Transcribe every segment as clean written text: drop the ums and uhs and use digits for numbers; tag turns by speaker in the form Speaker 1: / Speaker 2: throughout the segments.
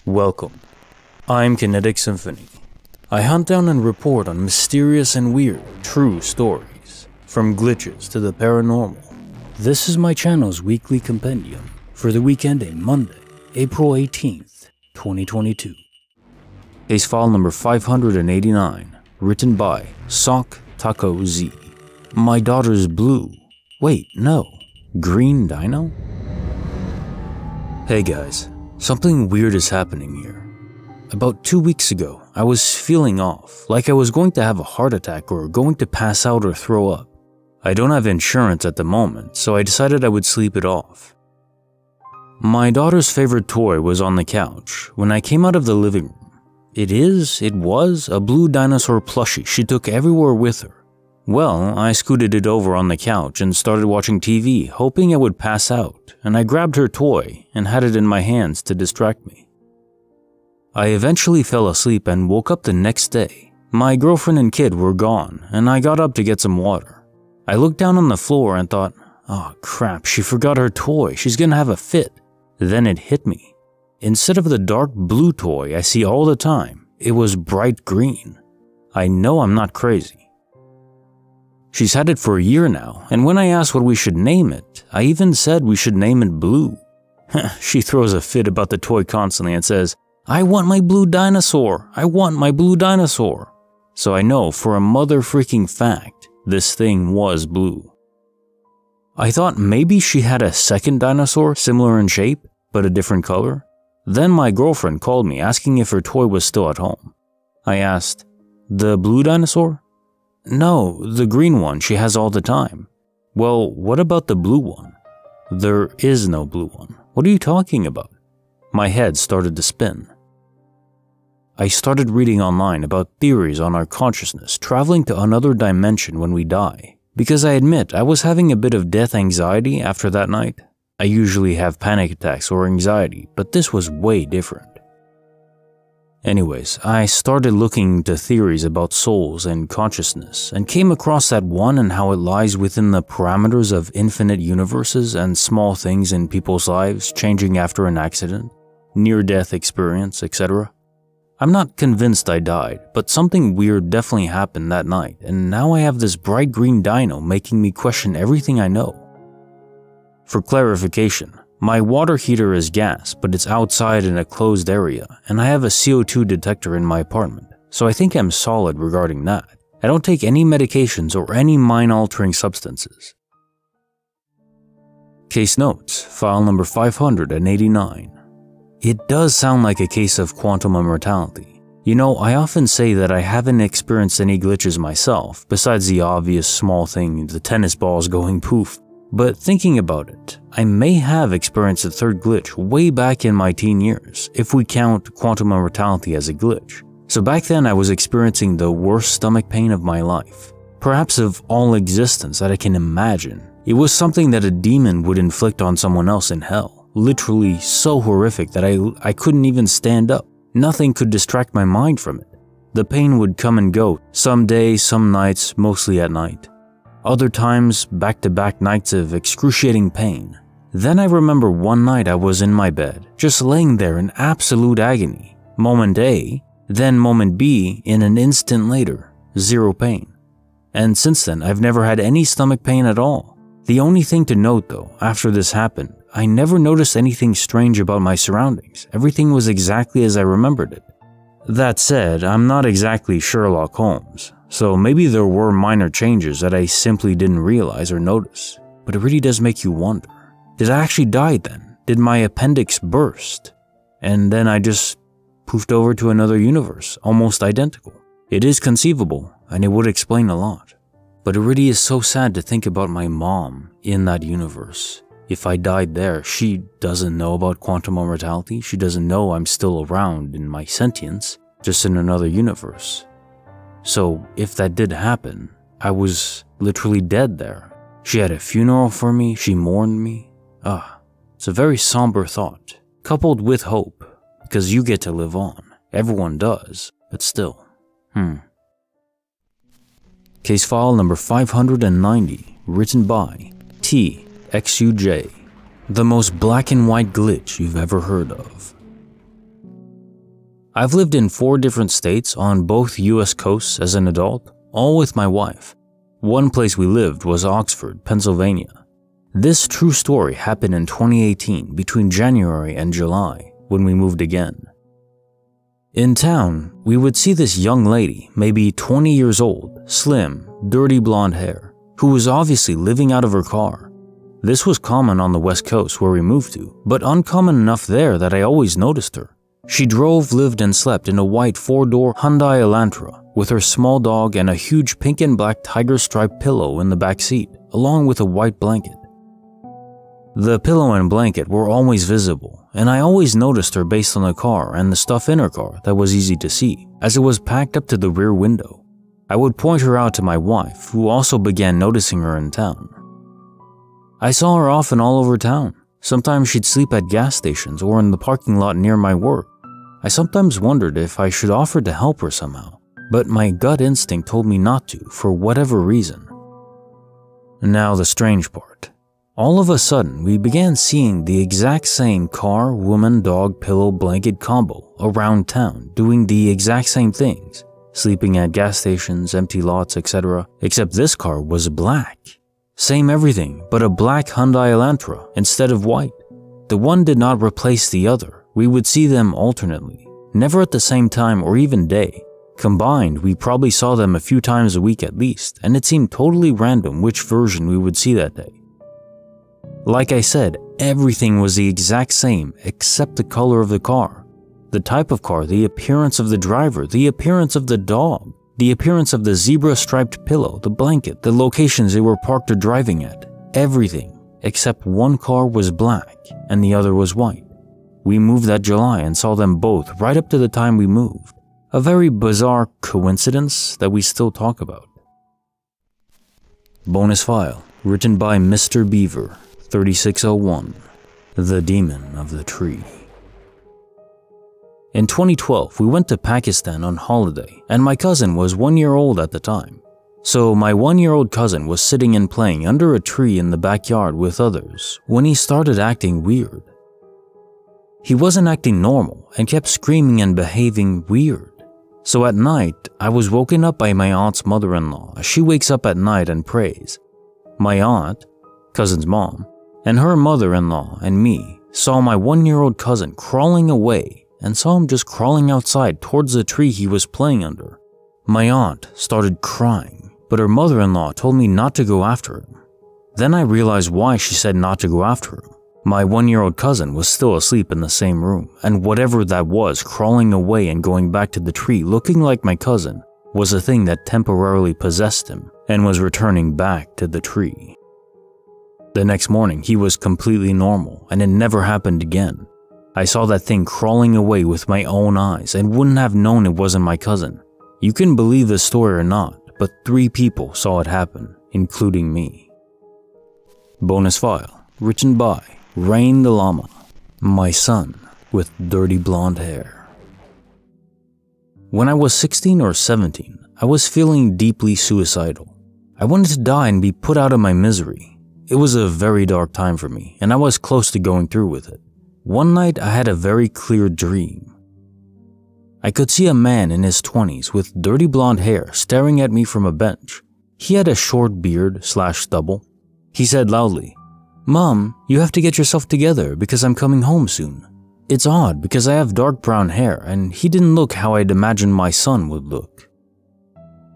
Speaker 1: Welcome. I'm Kinetic Symphony. I hunt down and report on mysterious and weird, true stories, from glitches to the paranormal. This is my channel's weekly compendium for the week ending Monday, April 18th, 2022. Case file number 589, written by Sock Taco Z. My daughter's blue. Wait, no. Green Dino? Hey guys, something weird is happening here. About 2 weeks ago, I was feeling off, like I was going to have a heart attack or going to pass out or throw up. I don't have insurance at the moment, so I decided I would sleep it off. My daughter's favorite toy was on the couch when I came out of the living room. It was a blue dinosaur plushie she took everywhere with her. Well, I scooted it over on the couch and started watching TV, hoping I would pass out, and I grabbed her toy and had it in my hands to distract me. I eventually fell asleep and woke up the next day. My girlfriend and kid were gone, and I got up to get some water. I looked down on the floor and thought, oh crap, she forgot her toy, she's gonna have a fit. Then it hit me. Instead of the dark blue toy I see all the time, it was bright green. I know I'm not crazy. She's had it for a year now, and when I asked what we should name it, I even said we should name it Blue. She throws a fit about the toy constantly and says, I want my blue dinosaur, I want my blue dinosaur. So I know for a mother freaking fact, this thing was blue. I thought maybe she had a second dinosaur similar in shape, but a different color. Then my girlfriend called me asking if her toy was still at home. I asked, the blue dinosaur? No, the green one she has all the time. Well, what about the blue one? There is no blue one. What are you talking about? My head started to spin. I started reading online about theories on our consciousness traveling to another dimension when we die, because I admit I was having a bit of death anxiety after that night. I usually have panic attacks or anxiety, but this was way different. Anyways, I started looking into theories about souls and consciousness and came across that one and how it lies within the parameters of infinite universes and small things in people's lives changing after an accident, near-death experience, etc. I'm not convinced I died, but something weird definitely happened that night, and now I have this bright green dino making me question everything I know. For clarification, my water heater is gas, but it's outside in a closed area, and I have a CO2 detector in my apartment, so I think I'm solid regarding that. I don't take any medications or any mind-altering substances. Case notes, file number 589. It does sound like a case of quantum immortality. You know, I often say that I haven't experienced any glitches myself, besides the obvious small thing, the tennis balls going poof. But thinking about it, I may have experienced a third glitch way back in my teen years, if we count quantum immortality as a glitch. So back then I was experiencing the worst stomach pain of my life, perhaps of all existence that I can imagine. It was something that a demon would inflict on someone else in hell, literally so horrific that I couldn't even stand up. Nothing could distract my mind from it. The pain would come and go, some days, some nights, mostly at night. Other times, back-to-back nights of excruciating pain. Then I remember one night I was in my bed, just laying there in absolute agony. Moment A, then moment B, in an instant later, zero pain. And since then, I've never had any stomach pain at all. The only thing to note though, after this happened, I never noticed anything strange about my surroundings. Everything was exactly as I remembered it. That said, I'm not exactly Sherlock Holmes. So maybe there were minor changes that I simply didn't realize or notice, but it really does make you wonder. Did I actually die then? Did my appendix burst? And then I just poofed over to another universe, almost identical. It is conceivable, and it would explain a lot. But it really is so sad to think about my mom in that universe. If I died there, she doesn't know about quantum immortality, she doesn't know I'm still around in my sentience, just in another universe. So, if that did happen, I was literally dead there. She had a funeral for me, she mourned me. It's a very somber thought, coupled with hope, because you get to live on. Everyone does, but still. Case file number 590, written by TXUJ. The most black and white glitch you've ever heard of. I've lived in 4 different states on both US coasts as an adult, all with my wife. One place we lived was Oxford, Pennsylvania. This true story happened in 2018 between January and July when we moved again. In town, we would see this young lady, maybe 20 years old, slim, dirty blonde hair, who was obviously living out of her car. This was common on the West Coast where we moved to, but uncommon enough there that I always noticed her. She drove, lived, and slept in a white 4-door Hyundai Elantra with her small dog and a huge pink and black tiger-striped pillow in the back seat, along with a white blanket. The pillow and blanket were always visible, and I always noticed her based on the car and the stuff in her car that was easy to see, as it was packed up to the rear window. I would point her out to my wife, who also began noticing her in town. I saw her often all over town. Sometimes she'd sleep at gas stations or in the parking lot near my work. I sometimes wondered if I should offer to help her somehow, but my gut instinct told me not to for whatever reason. Now the strange part. All of a sudden, we began seeing the exact same car, woman, dog, pillow, blanket combo around town doing the exact same things, sleeping at gas stations, empty lots, etc., except this car was black. Same everything, but a black Hyundai Elantra instead of white. The one did not replace the other. We would see them alternately, never at the same time or even day. Combined, we probably saw them a few times a week at least, and it seemed totally random which version we would see that day. Like I said, everything was the exact same except the color of the car, the type of car, the appearance of the driver, the appearance of the dog, the appearance of the zebra-striped pillow, the blanket, the locations they were parked or driving at. Everything except one car was black and the other was white. We moved that July and saw them both right up to the time we moved. A very bizarre coincidence that we still talk about. Bonus file, written by Mr. Beaver, 3601, The Demon of the Tree. In 2012, we went to Pakistan on holiday, and my cousin was 1 year old at the time. So my 1-year-old cousin was sitting and playing under a tree in the backyard with others when he started acting weird. He wasn't acting normal and kept screaming and behaving weird. So at night, I was woken up by my aunt's mother-in-law as she wakes up at night and prays. My aunt, cousin's mom, and her mother-in-law and me saw my 1-year-old cousin crawling away and saw him just crawling outside towards the tree he was playing under. My aunt started crying, but her mother-in-law told me not to go after him. Then I realized why she said not to go after him. My 1-year-old cousin was still asleep in the same room, and whatever that was crawling away and going back to the tree looking like my cousin was a thing that temporarily possessed him and was returning back to the tree. The next morning, he was completely normal, and it never happened again. I saw that thing crawling away with my own eyes and wouldn't have known it wasn't my cousin. You can believe the story or not, but 3 people saw it happen, including me. Bonus file, written by Rain the Llama, my son with dirty blonde hair. When I was 16 or 17, I was feeling deeply suicidal. I wanted to die and be put out of my misery. It was a very dark time for me, and I was close to going through with it. One night, I had a very clear dream. I could see a man in his 20s with dirty blonde hair staring at me from a bench. He had a short beard/stubble. He said loudly, "Mom, you have to get yourself together because I'm coming home soon." It's odd because I have dark brown hair and he didn't look how I'd imagined my son would look.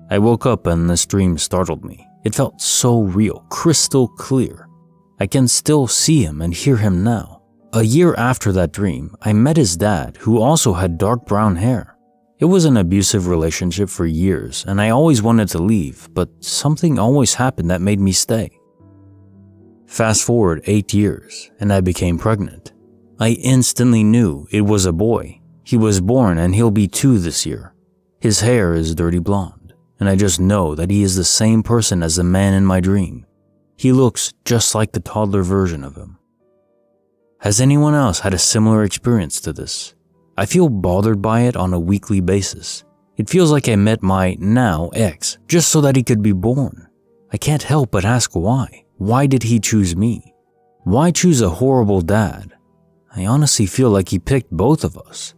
Speaker 1: I woke up and this dream startled me. It felt so real, crystal clear. I can still see him and hear him now. A year after that dream, I met his dad, who also had dark brown hair. It was an abusive relationship for years, and I always wanted to leave, but something always happened that made me stay. Fast forward 8 years, and I became pregnant. I instantly knew it was a boy. He was born and he'll be 2 this year. His hair is dirty blonde, and I just know that he is the same person as the man in my dream. He looks just like the toddler version of him. Has anyone else had a similar experience to this? I feel bothered by it on a weekly basis. It feels like I met my now ex just so that he could be born. I can't help but ask why. Why did he choose me? Why choose a horrible dad? I honestly feel like he picked both of us.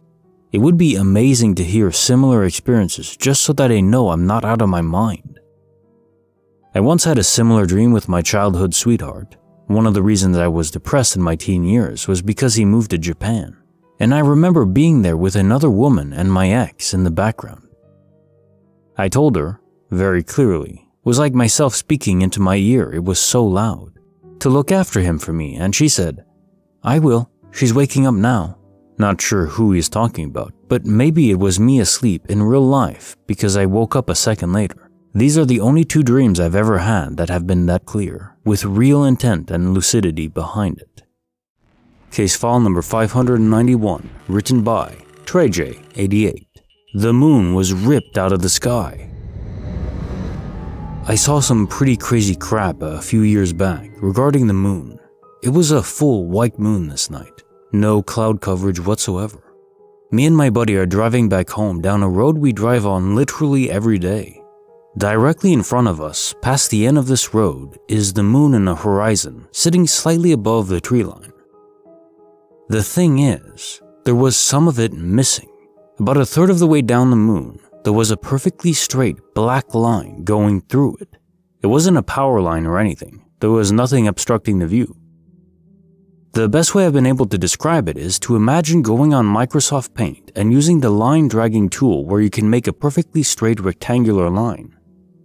Speaker 1: It would be amazing to hear similar experiences just so that I know I'm not out of my mind. I once had a similar dream with my childhood sweetheart. One of the reasons I was depressed in my teen years was because he moved to Japan, and I remember being there with another woman and my ex in the background. I told her, very clearly, it was like myself speaking into my ear, it was so loud, to look after him for me, and she said, "I will, she's waking up now." Not sure who he's talking about, but maybe it was me asleep in real life because I woke up a second later. These are the only 2 dreams I've ever had that have been that clear, with real intent and lucidity behind it. Case file number 591, written by TreyJ88. The moon was ripped out of the sky. I saw some pretty crazy crap a few years back regarding the moon. It was a full white moon this night, no cloud coverage whatsoever. Me and my buddy are driving back home down a road we drive on literally every day. Directly in front of us, past the end of this road, is the moon in the horizon, sitting slightly above the tree line. The thing is, there was some of it missing. About a third of the way down the moon, there was a perfectly straight black line going through it. It wasn't a power line or anything. There was nothing obstructing the view. The best way I've been able to describe it is to imagine going on Microsoft Paint and using the line dragging tool where you can make a perfectly straight rectangular line.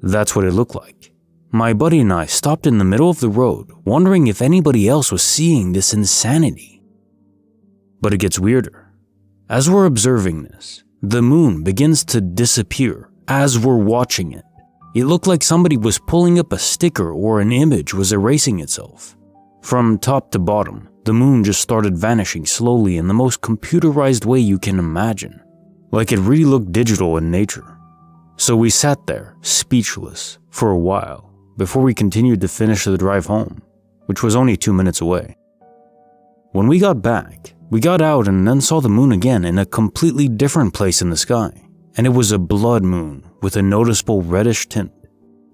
Speaker 1: That's what it looked like. My buddy and I stopped in the middle of the road, wondering if anybody else was seeing this insanity. But it gets weirder. As we're observing this, the moon begins to disappear as we're watching it. It looked like somebody was pulling up a sticker or an image was erasing itself. From top to bottom, the moon just started vanishing slowly in the most computerized way you can imagine, like it really looked digital in nature. So we sat there, speechless, for a while, before we continued to finish the drive home, which was only 2 minutes away. When we got back, we got out and then saw the moon again in a completely different place in the sky, and it was a blood moon with a noticeable reddish tint.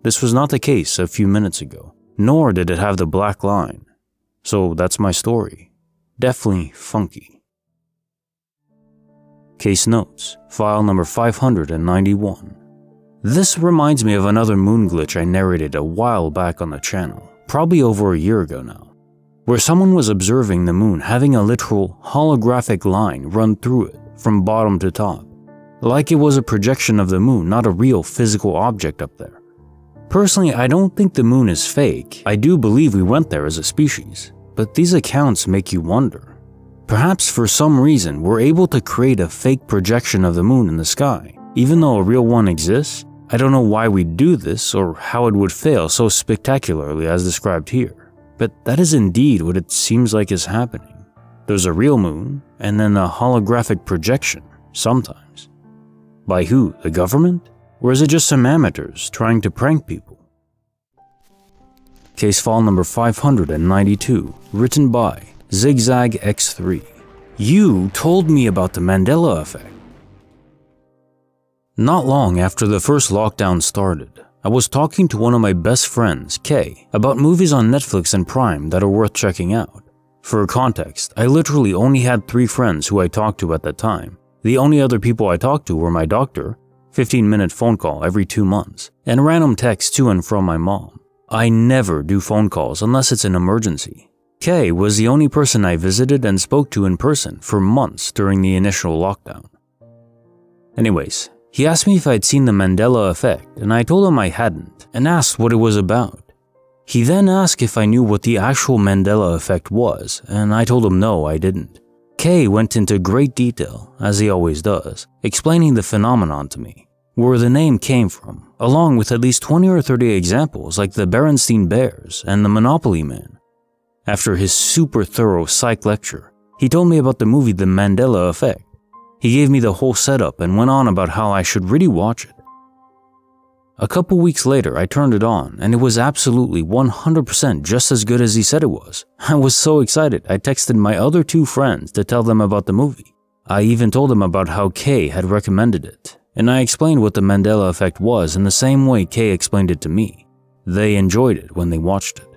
Speaker 1: This was not the case a few minutes ago, nor did it have the black line. So that's my story. Definitely funky. Case notes, file number 591. This reminds me of another moon glitch I narrated a while back on the channel, probably over a year ago now, where someone was observing the moon having a literal holographic line run through it from bottom to top, like it was a projection of the moon, not a real physical object up there. Personally, I don't think the moon is fake. I do believe we went there as a species, but these accounts make you wonder. Perhaps for some reason we're able to create a fake projection of the moon in the sky, even though a real one exists. I don't know why we do this or how it would fail so spectacularly as described here, but that is indeed what it seems like is happening. There's a real moon, and then a holographic projection, sometimes. By who? The government? Or is it just some amateurs trying to prank people? Case file number 592, written by Zigzag X3. You told me about the Mandela Effect. Not long after the first lockdown started, I was talking to one of my best friends, Kay, about movies on Netflix and Prime that are worth checking out. For context, I literally only had 3 friends who I talked to at that time. The only other people I talked to were my doctor, 15-minute phone call every 2 months, and random texts to and from my mom. I never do phone calls unless it's an emergency. Kay was the only person I visited and spoke to in person for months during the initial lockdown. Anyways, he asked me if I'd seen the Mandela Effect, and I told him I hadn't, and asked what it was about. He then asked if I knew what the actual Mandela Effect was, and I told him no, I didn't. Kay went into great detail, as he always does, explaining the phenomenon to me, where the name came from, along with at least 20 or 30 examples like the Berenstain Bears and the Monopoly Man. After his super thorough psych lecture, he told me about the movie The Mandela Effect. He gave me the whole setup and went on about how I should really watch it. A couple weeks later, I turned it on, and it was absolutely 100% just as good as he said it was. I was so excited, I texted my other 2 friends to tell them about the movie. I even told them about how Kay had recommended it, and I explained what the Mandela Effect was in the same way Kay explained it to me. They enjoyed it when they watched it.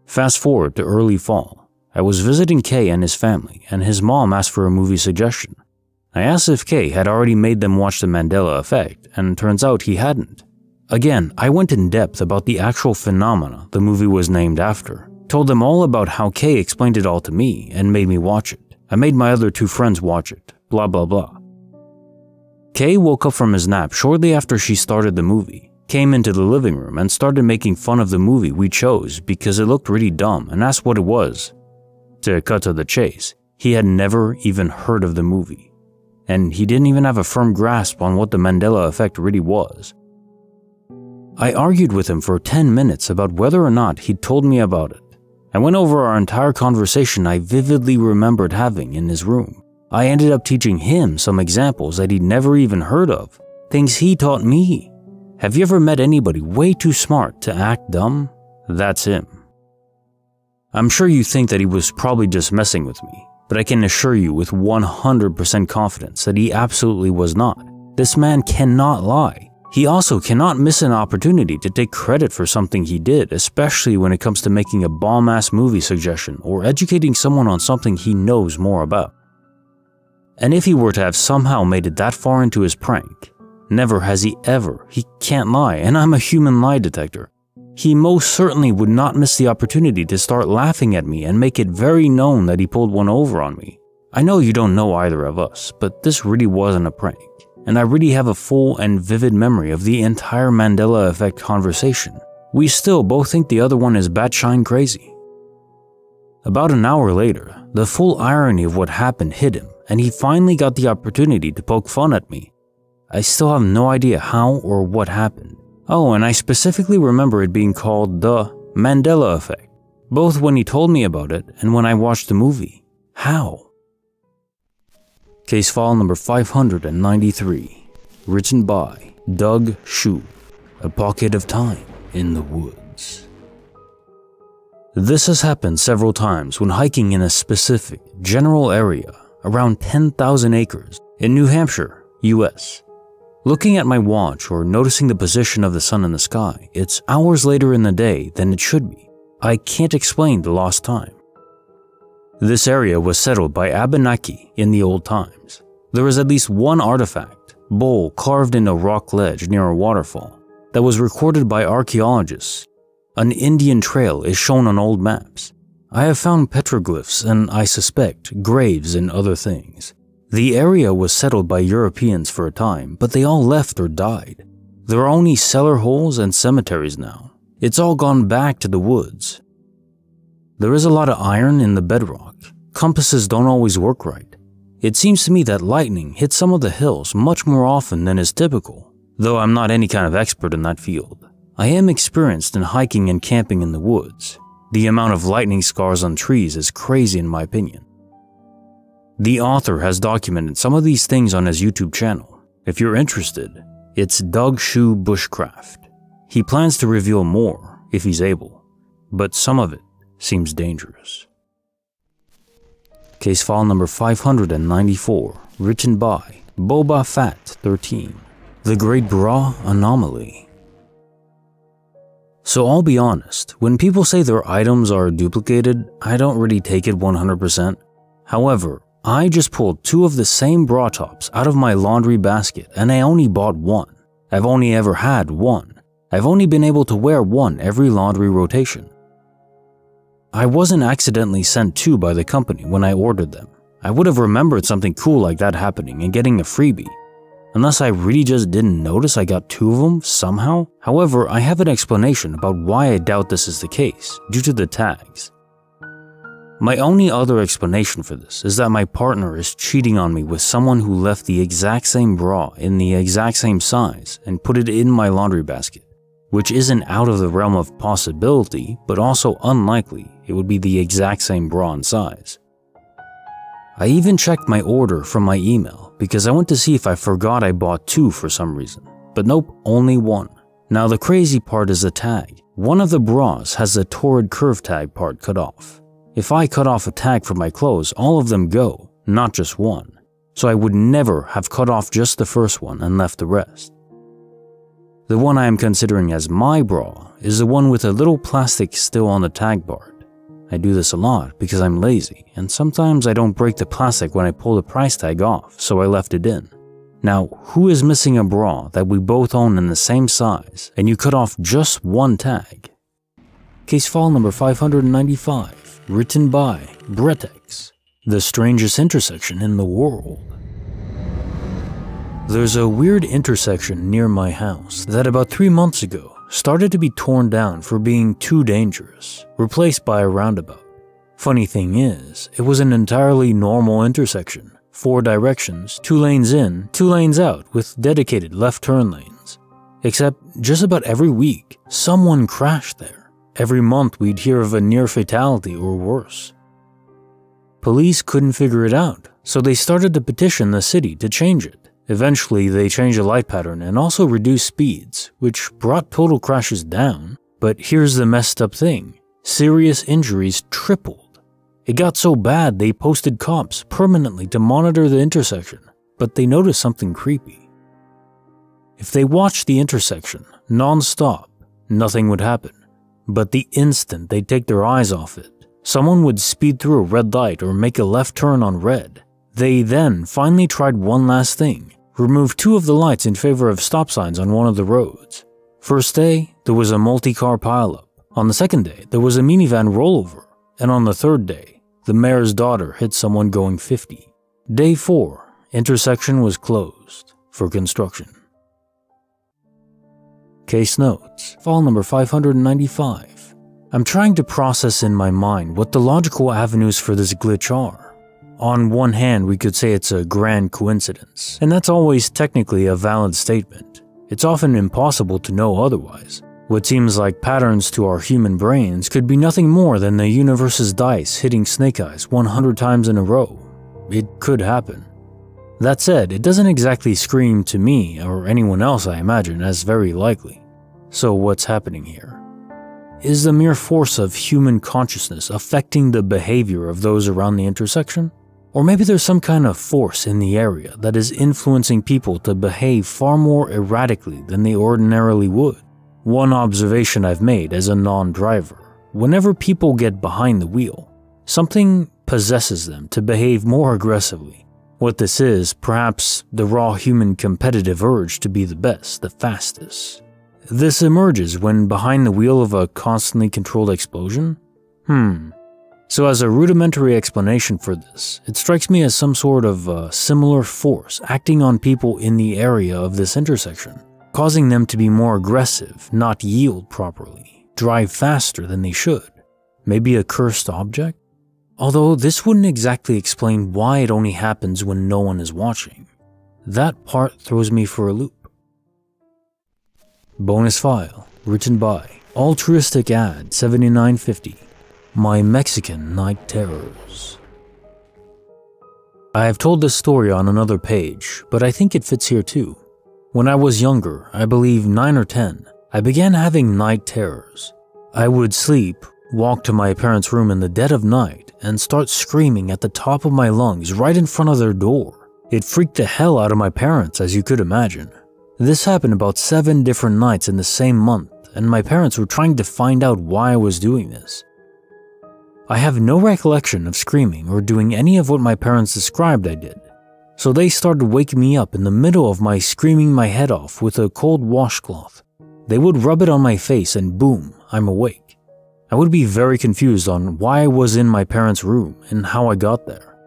Speaker 1: Fast forward to early fall. I was visiting Kay and his family, and his mom asked for a movie suggestion. I asked if Kay had already made them watch the Mandela Effect, and turns out he hadn't. Again, I went in depth about the actual phenomena the movie was named after, told them all about how Kay explained it all to me and made me watch it. I made my other 2 friends watch it, blah blah blah. Kay woke up from his nap shortly after she started the movie, came into the living room and started making fun of the movie we chose because it looked really dumb and asked what it was. To cut to the chase, he had never even heard of the movie, and he didn't even have a firm grasp on what the Mandela Effect really was. I argued with him for 10 minutes about whether or not he'd told me about it. I went over our entire conversation I vividly remembered having in his room. I ended up teaching him some examples that he'd never even heard of, things he taught me. Have you ever met anybody way too smart to act dumb? That's him. I'm sure you think that he was probably just messing with me, but I can assure you with 100% confidence that he absolutely was not. This man cannot lie. He also cannot miss an opportunity to take credit for something he did, especially when it comes to making a bomb-ass movie suggestion or educating someone on something he knows more about. And if he were to have somehow made it that far into his prank, never has he ever, he can't lie, and I'm a human lie detector. He most certainly would not miss the opportunity to start laughing at me and make it very known that he pulled one over on me. I know you don't know either of us, but this really wasn't a prank, and I really have a full and vivid memory of the entire Mandela Effect conversation. We still both think the other one is batshine crazy. About an hour later, the full irony of what happened hit him, and he finally got the opportunity to poke fun at me. I still have no idea how or what happened. Oh, and I specifically remember it being called the Mandela Effect, both when he told me about it and when I watched the movie. How? Case file number 593, written by Doug Shu, A Pocket of Time in the Woods. This has happened several times when hiking in a specific, general area around 10,000 acres in New Hampshire, US. Looking at my watch or noticing the position of the sun in the sky, it's hours later in the day than it should be. I can't explain the lost time. This area was settled by Abenaki in the old times. There is at least one artifact, bowl carved in a rock ledge near a waterfall, that was recorded by archaeologists. An Indian trail is shown on old maps. I have found petroglyphs and, I suspect, graves and other things. The area was settled by Europeans for a time, but they all left or died. There are only cellar holes and cemeteries now. It's all gone back to the woods. There is a lot of iron in the bedrock. Compasses don't always work right. It seems to me that lightning hits some of the hills much more often than is typical, though I'm not any kind of expert in that field. I am experienced in hiking and camping in the woods. The amount of lightning scars on trees is crazy in my opinion. The author has documented some of these things on his YouTube channel. If you're interested, it's Doug Shu Bushcraft. He plans to reveal more if he's able, but some of it seems dangerous. Case file number 594, written by Boba Fett 13, The Great Bra Anomaly. So I'll be honest, when people say their items are duplicated, I don't really take it 100%. However, I just pulled 2 of the same bra tops out of my laundry basket and I only bought 1. I've only ever had 1. I've only been able to wear 1 every laundry rotation. I wasn't accidentally sent 2 by the company when I ordered them. I would have remembered something cool like that happening and getting a freebie. Unless I really just didn't notice I got 2 of them somehow. However, I have an explanation about why I doubt this is the case, due to the tags. My only other explanation for this is that my partner is cheating on me with someone who left the exact same bra in the exact same size and put it in my laundry basket, which isn't out of the realm of possibility, but also unlikely it would be the exact same bra and size. I even checked my order from my email because I went to see if I forgot I bought 2 for some reason, but nope, only 1. Now the crazy part is the tag. One of the bras has the torrid curve tag part cut off. If I cut off a tag from my clothes, all of them go, not just 1. So I would never have cut off just the first one and left the rest. The one I am considering as my bra is the one with a little plastic still on the tag part. I do this a lot because I'm lazy, and sometimes I don't break the plastic when I pull the price tag off, so I left it in. Now, who is missing a bra that we both own in the same size, and you cut off just one tag? Case file number 595, written by Bretex, the strangest intersection in the world. There's a weird intersection near my house that about 3 months ago started to be torn down for being too dangerous, replaced by a roundabout. Funny thing is, it was an entirely normal intersection, 4 directions, 2 lanes in, 2 lanes out with dedicated left turn lanes. Except just about every week, someone crashed there. Every month we'd hear of a near fatality or worse. Police couldn't figure it out, so they started to petition the city to change it. Eventually, they changed the light pattern and also reduced speeds, which brought total crashes down. But here's the messed up thing. Serious injuries tripled. It got so bad they posted cops permanently to monitor the intersection, but they noticed something creepy. If they watched the intersection non-stop, nothing would happen. But the instant they take their eyes off it, someone would speed through a red light or make a left turn on red. They then finally tried one last thing. Removed 2 of the lights in favor of stop signs on one of the roads. First day, there was a multi-car pileup. On the second day, there was a minivan rollover. And on the third day, the mayor's daughter hit someone going 50. Day 4, intersection was closed for construction. Case notes, file number 595. I'm trying to process in my mind what the logical avenues for this glitch are. On one hand, we could say it's a grand coincidence, and that's always technically a valid statement. It's often impossible to know otherwise. What seems like patterns to our human brains could be nothing more than the universe's dice hitting snake eyes 100 times in a row. It could happen. That said, it doesn't exactly scream to me, or anyone else I imagine, as very likely. So what's happening here? Is the mere force of human consciousness affecting the behavior of those around the intersection? Or maybe there's some kind of force in the area that is influencing people to behave far more erratically than they ordinarily would. One observation I've made as a non-driver: whenever people get behind the wheel, something possesses them to behave more aggressively. What this is, perhaps the raw human competitive urge to be the best, the fastest. This emerges when behind the wheel of a constantly controlled explosion? So as a rudimentary explanation for this, it strikes me as some sort of similar force acting on people in the area of this intersection, causing them to be more aggressive, not yield properly, drive faster than they should. Maybe a cursed object? Although this wouldn't exactly explain why it only happens when no one is watching. That part throws me for a loop. Bonus file, written by Altruistic Ad 7950. My Mexican Night Terrors. I have told this story on another page, but I think it fits here too. When I was younger, I believe 9 or 10, I began having night terrors. I would sleep, walk to my parents' room in the dead of night, and start screaming at the top of my lungs right in front of their door. It freaked the hell out of my parents, as you could imagine. This happened about 7 different nights in the same month, and my parents were trying to find out why I was doing this. I have no recollection of screaming or doing any of what my parents described I did, so they started waking me up in the middle of my screaming my head off with a cold washcloth. They would rub it on my face and boom, I'm awake. I would be very confused on why I was in my parents' room and how I got there.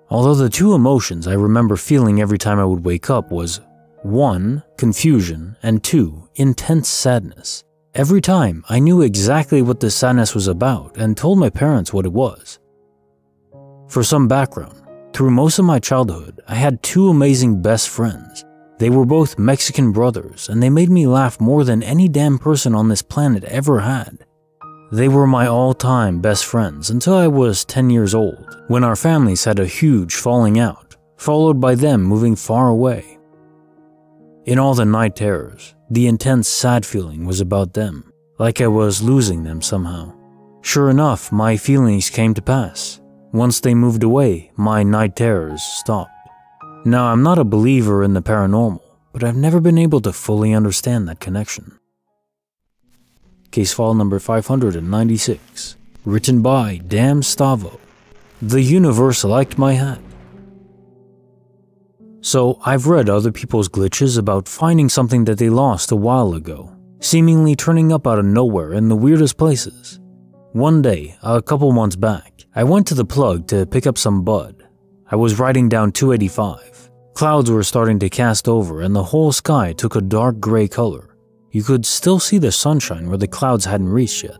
Speaker 1: Although the 2 emotions I remember feeling every time I would wake up was 1, confusion, and 2, intense sadness. Every time, I knew exactly what the sadness was about and told my parents what it was. For some background, through most of my childhood, I had 2 amazing best friends. They were both Mexican brothers, and they made me laugh more than any damn person on this planet ever had. They were my all-time best friends until I was 10 years old, when our families had a huge falling out, followed by them moving far away. In all the night terrors, the intense sad feeling was about them, like I was losing them somehow. Sure enough, my feelings came to pass. Once they moved away, my night terrors stopped. Now, I'm not a believer in the paranormal, but I've never been able to fully understand that connection. Case file number 596, Written by Damn Stavo. The universe liked my hat. So I've read other people's glitches about finding something that they lost a while ago, seemingly turning up out of nowhere in the weirdest places. One day, a couple months back, I went to the plug to pick up some bud. I was riding down 285. Clouds were starting to cast over and the whole sky took a dark gray color. You could still see the sunshine where the clouds hadn't reached yet.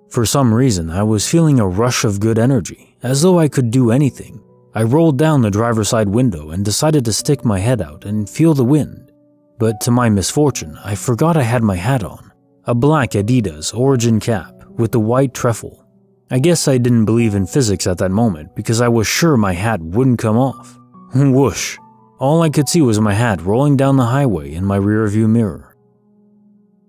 Speaker 1: For some reason, I was feeling a rush of good energy, as though I could do anything. I rolled down the driver's side window and decided to stick my head out and feel the wind. But to my misfortune, I forgot I had my hat on. A black Adidas Origin cap with the white trefoil. I guess I didn't believe in physics at that moment because I was sure my hat wouldn't come off. Whoosh! All I could see was my hat rolling down the highway in my rearview mirror.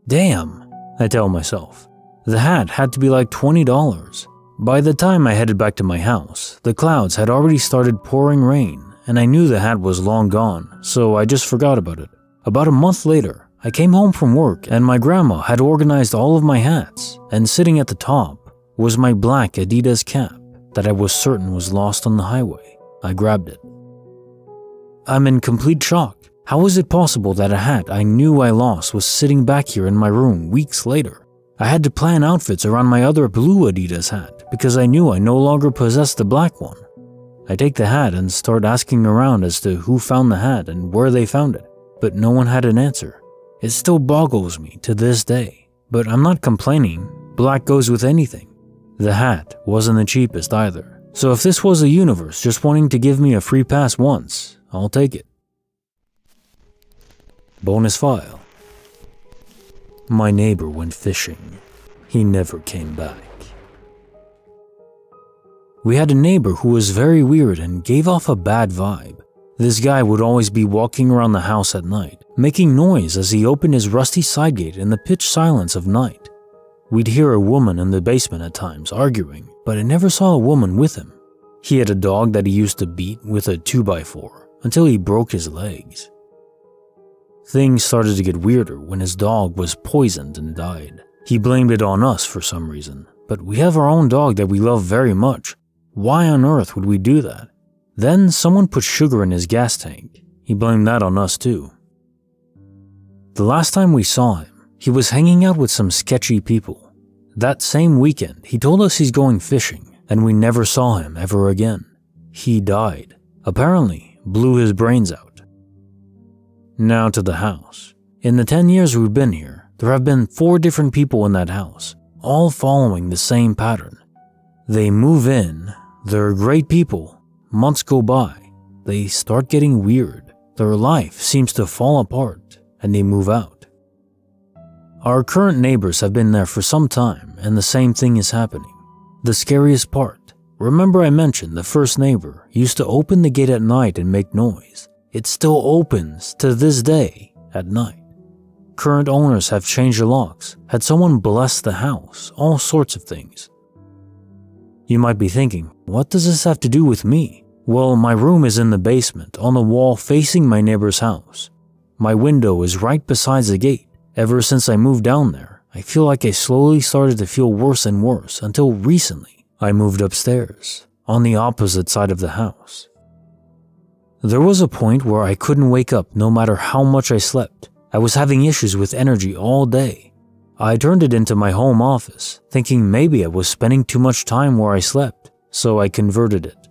Speaker 1: Damn, I tell myself. The hat had to be like $20. By the time I headed back to my house, the clouds had already started pouring rain, and I knew the hat was long gone, so I just forgot about it. About a month later, I came home from work and my grandma had organized all of my hats, and sitting at the top was my black Adidas cap that I was certain was lost on the highway. I grabbed it. I'm in complete shock. How was it possible that a hat I knew I lost was sitting back here in my room weeks later? I had to plan outfits around my other blue Adidas hat because I knew I no longer possessed the black one. I take the hat and start asking around as to who found the hat and where they found it, but no one had an answer. It still boggles me to this day, but I'm not complaining. Black goes with anything. The hat wasn't the cheapest either, so if this was a universe just wanting to give me a free pass once, I'll take it. Bonus file. My neighbor went fishing. He never came back. We had a neighbor who was very weird and gave off a bad vibe. This guy would always be walking around the house at night, making noise as he opened his rusty side gate in the pitch silence of night. We'd hear a woman in the basement at times arguing, but I never saw a woman with him. He had a dog that he used to beat with a 2x4 until he broke his legs. Things started to get weirder when his dog was poisoned and died. He blamed it on us for some reason, but we have our own dog that we love very much. Why on earth would we do that? Then someone put sugar in his gas tank. He blamed that on us too. The last time we saw him, he was hanging out with some sketchy people. That same weekend, he told us he's going fishing, and we never saw him ever again. He died. Apparently, blew his brains out. Now to the house. In the 10 years we've been here, there have been 4 different people in that house, all following the same pattern. They move in, they're great people, months go by, they start getting weird, their life seems to fall apart, and they move out. Our current neighbors have been there for some time, and the same thing is happening. The scariest part, remember I mentioned the first neighbor used to open the gate at night and make noise. It still opens to this day at night. Current owners have changed the locks, had someone bless the house, all sorts of things. You might be thinking, what does this have to do with me? Well, my room is in the basement, on the wall facing my neighbor's house. My window is right beside the gate. Ever since I moved down there, I feel like I slowly started to feel worse and worse until recently I moved upstairs, on the opposite side of the house. There was a point where I couldn't wake up no matter how much I slept. I was having issues with energy all day. I turned it into my home office, thinking maybe I was spending too much time where I slept, so I converted it.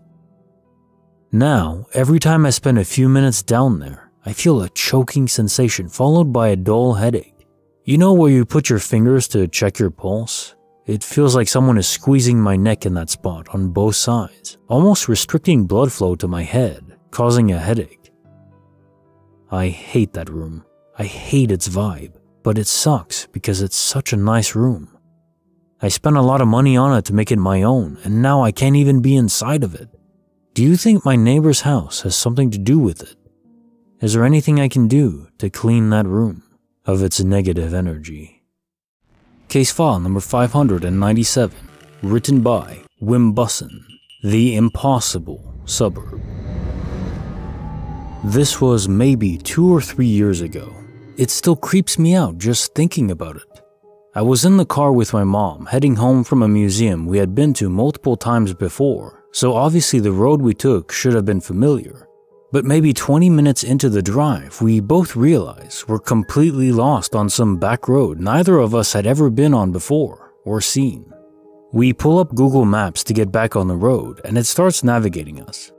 Speaker 1: Now, every time I spend a few minutes down there, I feel a choking sensation followed by a dull headache. You know where you put your fingers to check your pulse? It feels like someone is squeezing my neck in that spot on both sides, almost restricting blood flow to my head, causing a headache. I hate that room. I hate its vibe, but it sucks because it's such a nice room. I spent a lot of money on it to make it my own, and now I can't even be inside of it. Do you think my neighbor's house has something to do with it? Is there anything I can do to clean that room of its negative energy? Case file number 597, written by Wim Busson, The Impossible Suburb. This was maybe 2 or 3 years ago. It still creeps me out just thinking about it. I was in the car with my mom, heading home from a museum we had been to multiple times before, so obviously the road we took should have been familiar. But maybe 20 minutes into the drive, we both realized we're completely lost on some back road neither of us had ever been on before or seen. We pull up Google Maps to get back on the road, and it starts navigating us.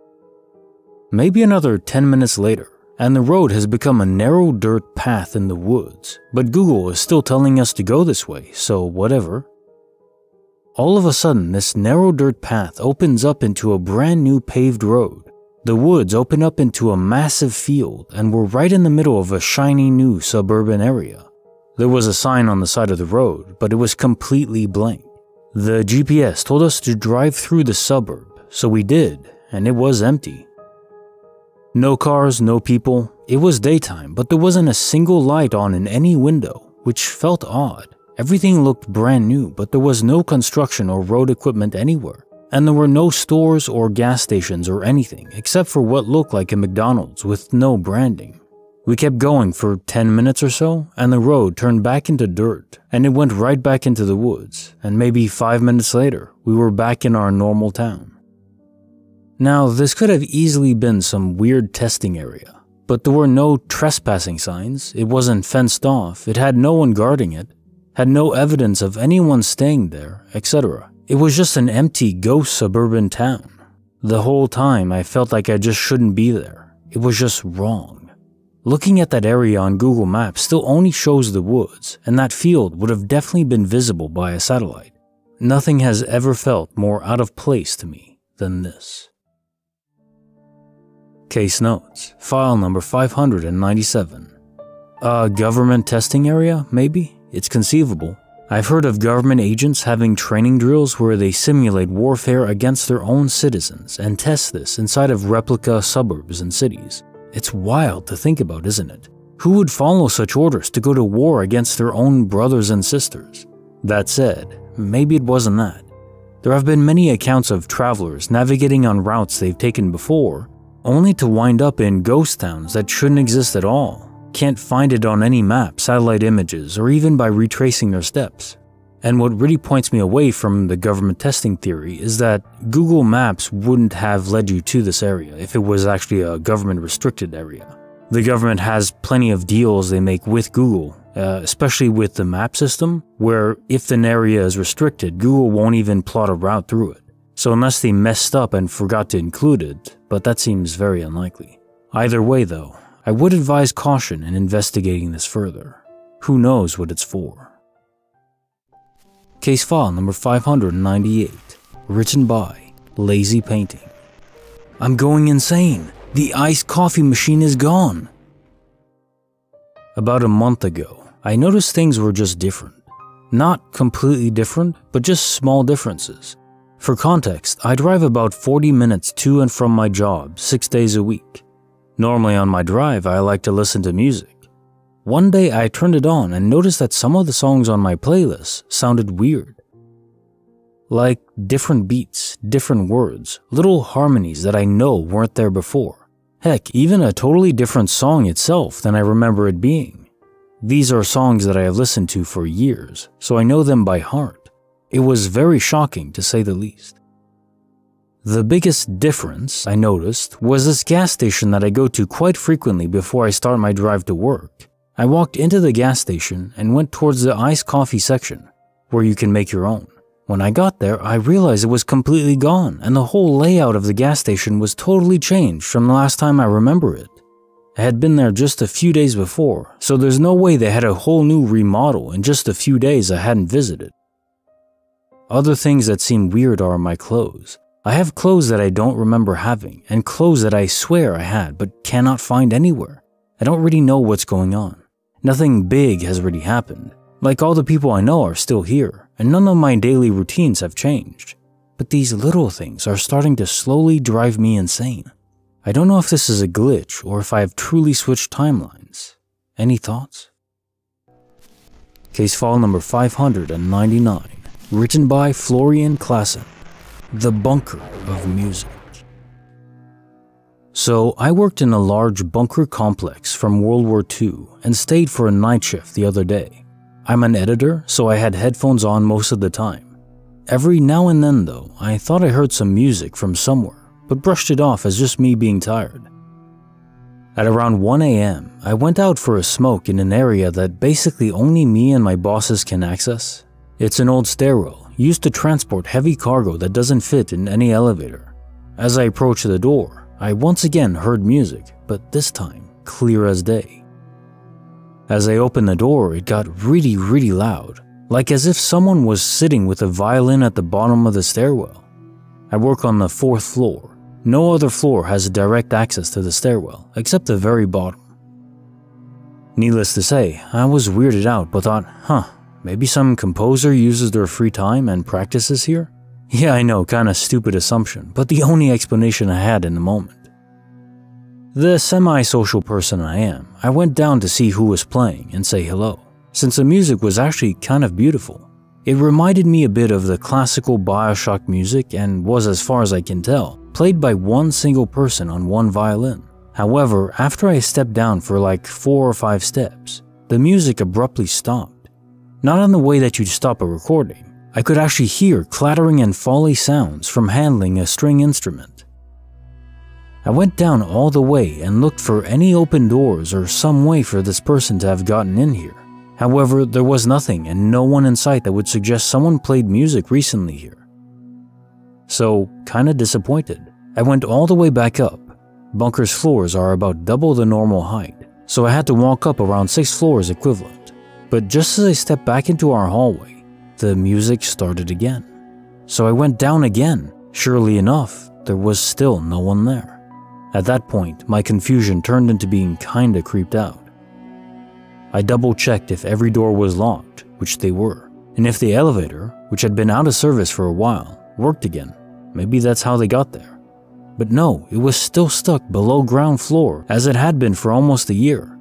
Speaker 1: Maybe another 10 minutes later, and the road has become a narrow dirt path in the woods, but Google is still telling us to go this way, so whatever. All of a sudden, this narrow dirt path opens up into a brand new paved road. The woods open up into a massive field, and we're right in the middle of a shiny new suburban area. There was a sign on the side of the road, but it was completely blank. The GPS told us to drive through the suburb, so we did, and it was empty. No cars, no people. It was daytime, but there wasn't a single light on in any window, which felt odd. Everything looked brand new, but there was no construction or road equipment anywhere. And there were no stores or gas stations or anything, except for what looked like a McDonald's with no branding. We kept going for 10 minutes or so, and the road turned back into dirt, and it went right back into the woods, and maybe 5 minutes later, we were back in our normal town. Now, this could have easily been some weird testing area, but there were no trespassing signs, it wasn't fenced off, it had no one guarding it, had no evidence of anyone staying there, etc. It was just an empty ghost suburban town. The whole time I felt like I just shouldn't be there. It was just wrong. Looking at that area on Google Maps still only shows the woods, and that field would have definitely been visible by a satellite. Nothing has ever felt more out of place to me than this. Case notes, file number 597. A government testing area, maybe? It's conceivable. I've heard of government agents having training drills where they simulate warfare against their own citizens and test this inside of replica suburbs and cities. It's wild to think about, isn't it? Who would follow such orders to go to war against their own brothers and sisters? That said, maybe it wasn't that. There have been many accounts of travelers navigating on routes they've taken before, only to wind up in ghost towns that shouldn't exist at all. Can't find it on any map, satellite images, or even by retracing their steps. And what really points me away from the government testing theory is that Google Maps wouldn't have led you to this area if it was actually a government-restricted area. The government has plenty of deals they make with Google, especially with the map system, where if an area is restricted, Google won't even plot a route through it. So unless they messed up and forgot to include it, but that seems very unlikely. Either way though, I would advise caution in investigating this further. Who knows what it's for? Case file number 598, written by Lazy Painting. I'm going insane. The iced coffee machine is gone. About a month ago, I noticed things were just different. Not completely different, but just small differences. For context, I drive about 40 minutes to and from my job 6 days a week. Normally on my drive, I like to listen to music. One day I turned it on and noticed that some of the songs on my playlist sounded weird. Like different beats, different words, little harmonies that I know weren't there before. Heck, even a totally different song itself than I remember it being. These are songs that I have listened to for years, so I know them by heart. It was very shocking to say the least. The biggest difference I noticed was this gas station that I go to quite frequently before I start my drive to work. I walked into the gas station and went towards the iced coffee section, where you can make your own. When I got there, I realized it was completely gone, and the whole layout of the gas station was totally changed from the last time I remember it. I had been there just a few days before, so there's no way they had a whole new remodel in just a few days I hadn't visited. Other things that seem weird are my clothes. I have clothes that I don't remember having, and clothes that I swear I had but cannot find anywhere. I don't really know what's going on. Nothing big has really happened. Like all the people I know are still here, and none of my daily routines have changed. But these little things are starting to slowly drive me insane. I don't know if this is a glitch or if I have truly switched timelines. Any thoughts? Case file number 599, written by Florian Klassen. The bunker of music. So I worked in a large bunker complex from World War II and stayed for a night shift the other day. I'm an editor, so I had headphones on most of the time. Every now and then though, I thought I heard some music from somewhere, but brushed it off as just me being tired. At around 1 a.m., I went out for a smoke in an area that basically only me and my bosses can access. It's an old stairwell, used to transport heavy cargo that doesn't fit in any elevator. As I approached the door, I once again heard music, but this time clear as day. As I opened the door, it got really loud, like as if someone was sitting with a violin at the bottom of the stairwell. I work on the 4th floor. No other floor has direct access to the stairwell, except the very bottom. Needless to say, I was weirded out but thought, maybe some composer uses their free time and practices here? Yeah, I know, kinda stupid assumption, but the only explanation I had in the moment. The semi-social person I am, I went down to see who was playing and say hello, since the music was actually kind of beautiful. It reminded me a bit of the classical Bioshock music and was, as far as I can tell, played by one single person on one violin. However, after I stepped down for like 4 or 5 steps, the music abruptly stopped. Not in the way that you'd stop a recording. I could actually hear clattering and folly sounds from handling a string instrument. I went down all the way and looked for any open doors or some way for this person to have gotten in here. However, there was nothing and no one in sight that would suggest someone played music recently here. So, kinda disappointed, I went all the way back up. Bunker's floors are about double the normal height, so I had to walk up around 6 floors equivalent. But just as I stepped back into our hallway, the music started again. So I went down again. Surely enough, there was still no one there. At that point, my confusion turned into being kinda creeped out. I double-checked if every door was locked, which they were, and if the elevator, which had been out of service for a while, worked again. Maybe that's how they got there. But no, it was still stuck below ground floor as it had been for almost a year.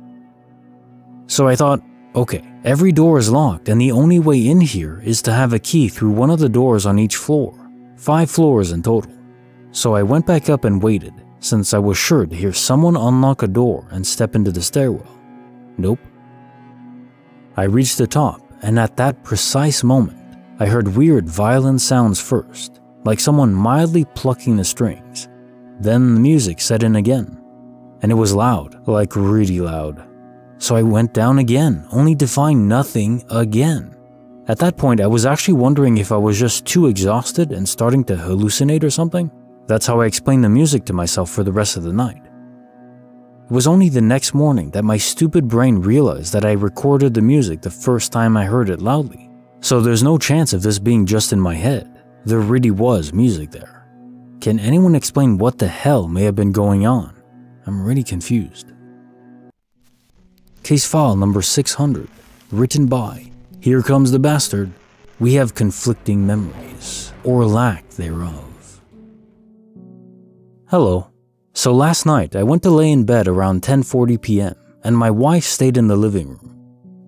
Speaker 1: So I thought, okay, every door is locked and the only way in here is to have a key through one of the doors on each floor. 5 floors in total. So I went back up and waited, since I was sure to hear someone unlock a door and step into the stairwell. Nope. I reached the top, and at that precise moment, I heard weird violin sounds first, like someone mildly plucking the strings. Then the music set in again, and it was loud, like really loud. So I went down again, only to find nothing again. At that point, I was actually wondering if I was just too exhausted and starting to hallucinate or something. That's how I explained the music to myself for the rest of the night. It was only the next morning that my stupid brain realized that I recorded the music the first time I heard it loudly. So there's no chance of this being just in my head. There really was music there. Can anyone explain what the hell may have been going on? I'm really confused. Case file number 600, written by Here Comes the Bastard. We have conflicting memories, or lack thereof. Hello. So last night I went to lay in bed around 10:40 p.m. and my wife stayed in the living room.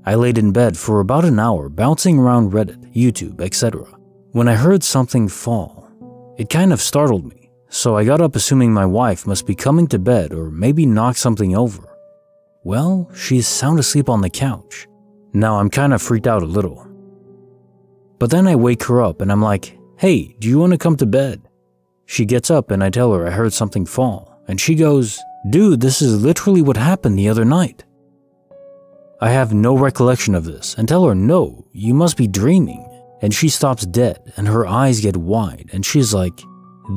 Speaker 1: I laid in bed for about an hour bouncing around Reddit, YouTube, etc. when I heard something fall. It kind of startled me, so I got up assuming my wife must be coming to bed or maybe knocked something over. Well, she's sound asleep on the couch. Now I'm kind of freaked out a little. But then I wake her up and I'm like, hey, do you want to come to bed? She gets up and I tell her I heard something fall, and she goes, dude, this is literally what happened the other night. I have no recollection of this and tell her, no, you must be dreaming. And she stops dead and her eyes get wide and she's like,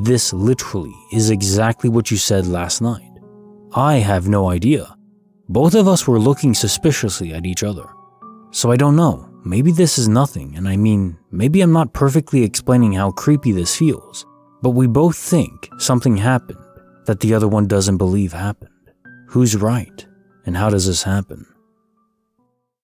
Speaker 1: this literally is exactly what you said last night. I have no idea. Both of us were looking suspiciously at each other. So I don't know, maybe this is nothing, and I mean, maybe I'm not perfectly explaining how creepy this feels, but we both think something happened that the other one doesn't believe happened. Who's right, and how does this happen?